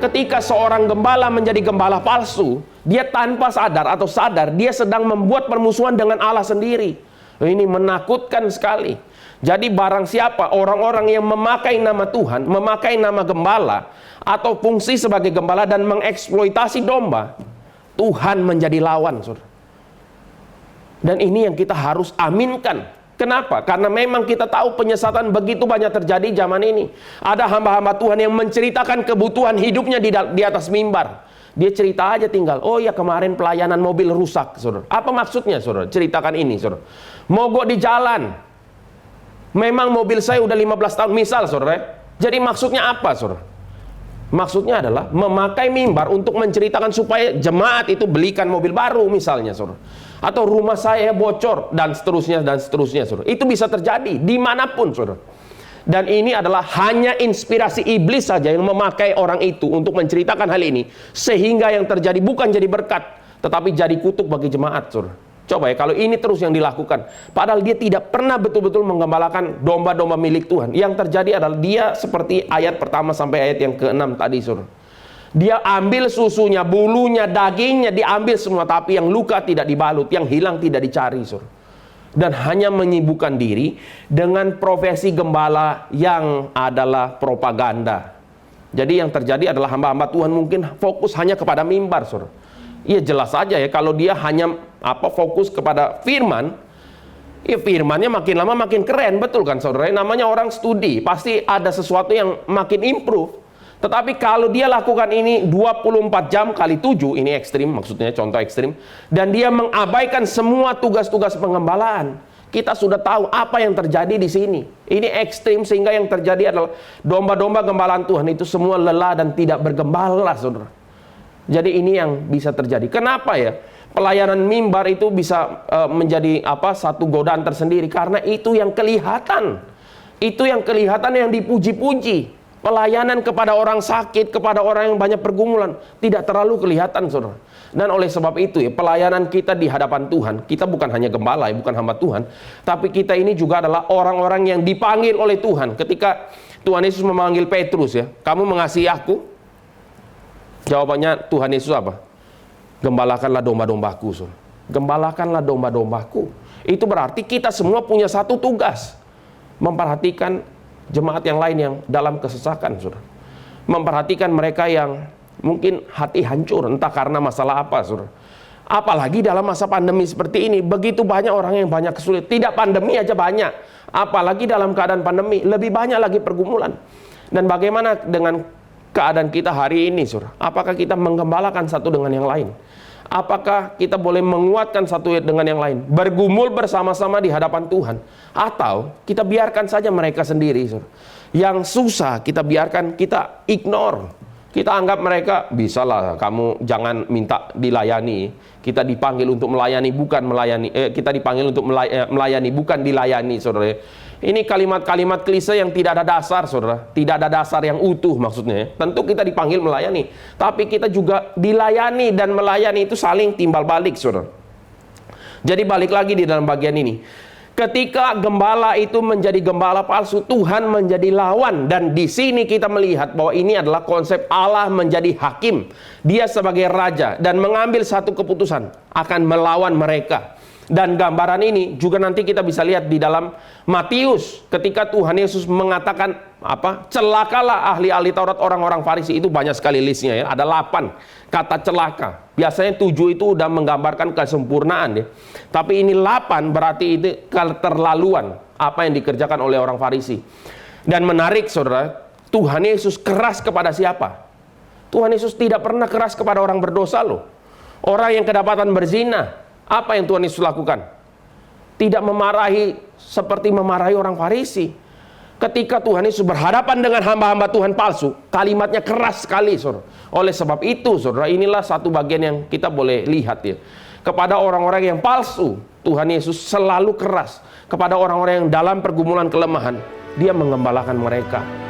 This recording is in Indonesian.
Ketika seorang gembala menjadi gembala palsu, dia tanpa sadar atau sadar, dia sedang membuat permusuhan dengan Allah sendiri. Ini menakutkan sekali. Jadi barang siapa orang-orang yang memakai nama Tuhan, memakai nama gembala, atau fungsi sebagai gembala dan mengeksploitasi domba, Tuhan menjadi lawan, saudara. Dan ini yang kita harus aminkan. Kenapa? Karena memang kita tahu penyesatan begitu banyak terjadi zaman ini. Ada hamba-hamba Tuhan yang menceritakan kebutuhan hidupnya di atas mimbar. Dia cerita aja tinggal, oh ya kemarin pelayanan mobil rusak, saudara. Apa maksudnya, saudara? Ceritakan ini, saudara. Mogok di jalan. Memang mobil saya udah 15 tahun, misal, saudara. Jadi maksudnya apa, saudara? Maksudnya adalah memakai mimbar untuk menceritakan supaya jemaat itu belikan mobil baru, misalnya, saudara. Atau rumah saya bocor, dan seterusnya, saudara. Itu bisa terjadi dimanapun, saudara. Dan ini adalah hanya inspirasi iblis saja yang memakai orang itu untuk menceritakan hal ini, sehingga yang terjadi bukan jadi berkat, tetapi jadi kutuk bagi jemaat, saudara. Coba ya, kalau ini terus yang dilakukan, padahal dia tidak pernah betul-betul menggembalakan domba-domba milik Tuhan. Yang terjadi adalah dia seperti ayat pertama sampai ayat yang ke-6 tadi, saudara. Dia ambil susunya, bulunya, dagingnya diambil semua, tapi yang luka tidak dibalut, yang hilang tidak dicari, saudara. Dan hanya menyibukkan diri dengan profesi gembala yang adalah propaganda. Jadi yang terjadi adalah hamba-hamba Tuhan mungkin fokus hanya kepada mimbar, saudara. Iya jelas saja ya, kalau dia hanya fokus kepada firman, ya firmannya makin lama makin keren, betul kan saudara? Namanya orang studi, pasti ada sesuatu yang makin improve. Tetapi kalau dia lakukan ini 24 jam kali 7, ini ekstrim, maksudnya contoh ekstrim, dan dia mengabaikan semua tugas-tugas pengembalaan, kita sudah tahu apa yang terjadi di sini. Ini ekstrim, sehingga yang terjadi adalah domba-domba gembalaan Tuhan itu semua lelah dan tidak bergembala, saudara. Jadi ini yang bisa terjadi. Kenapa ya? Pelayanan mimbar itu bisa menjadi satu godaan tersendiri, karena itu yang kelihatan. Itu yang kelihatan, yang dipuji-puji. Pelayanan kepada orang sakit, kepada orang yang banyak pergumulan, tidak terlalu kelihatan, saudara. Dan oleh sebab itu ya, pelayanan kita di hadapan Tuhan, kita bukan hanya gembala, bukan hamba Tuhan, tapi kita ini juga adalah orang-orang yang dipanggil oleh Tuhan. Ketika Tuhan Yesus memanggil Petrus ya, kamu mengasihi aku? Jawabannya Tuhan Yesus apa? Gembalakanlah domba-dombaku, saudara. Gembalakanlah domba-dombaku. Itu berarti kita semua punya satu tugas, memperhatikan jemaat yang lain yang dalam kesesakan, saudara. Memperhatikan mereka yang mungkin hati hancur, entah karena masalah apa, saudara. Apalagi dalam masa pandemi seperti ini, begitu banyak orang yang banyak kesulitan. Tidak pandemi aja banyak, apalagi dalam keadaan pandemi, lebih banyak lagi pergumulan. Dan bagaimana dengan keadaan kita hari ini, saudara? Apakah kita menggembalakan satu dengan yang lain? Apakah kita boleh menguatkan satu dengan yang lain? Bergumul bersama-sama di hadapan Tuhan? Atau kita biarkan saja mereka sendiri, saudara? Yang susah kita biarkan, kita ignore. Kita anggap mereka, bisalah kamu jangan minta dilayani. Kita dipanggil untuk melayani, bukan melayani. Kita dipanggil untuk melayani, bukan dilayani, saudara. Ini kalimat-kalimat klise yang tidak ada dasar, saudara. Tidak ada dasar yang utuh maksudnya. Tentu kita dipanggil melayani, tapi kita juga dilayani, dan melayani itu saling timbal balik, saudara. Jadi balik lagi di dalam bagian ini. Ketika gembala itu menjadi gembala palsu, Tuhan menjadi lawan. Dan di sini kita melihat bahwa ini adalah konsep Allah menjadi hakim. Dia sebagai raja dan mengambil satu keputusan akan melawan mereka. Dan gambaran ini juga nanti kita bisa lihat di dalam Matius, ketika Tuhan Yesus mengatakan celakalah ahli-ahli Taurat, orang-orang Farisi. Itu banyak sekali listnya ya, ada 8 kata celaka. Biasanya 7 itu udah menggambarkan kesempurnaan ya. Tapi ini 8 berarti itu keterlaluan apa yang dikerjakan oleh orang Farisi. Dan menarik, saudara, Tuhan Yesus keras kepada siapa? Tuhan Yesus tidak pernah keras kepada orang berdosa loh. Orang yang kedapatan berzina, apa yang Tuhan Yesus lakukan? Tidak memarahi seperti memarahi orang Farisi. Ketika Tuhan Yesus berhadapan dengan hamba-hamba Tuhan palsu, kalimatnya keras sekali, saudara. Oleh sebab itu, saudara, inilah satu bagian yang kita boleh lihat ya. Kepada orang-orang yang palsu, Tuhan Yesus selalu keras. Kepada orang-orang yang dalam pergumulan kelemahan, Dia menggembalakan mereka.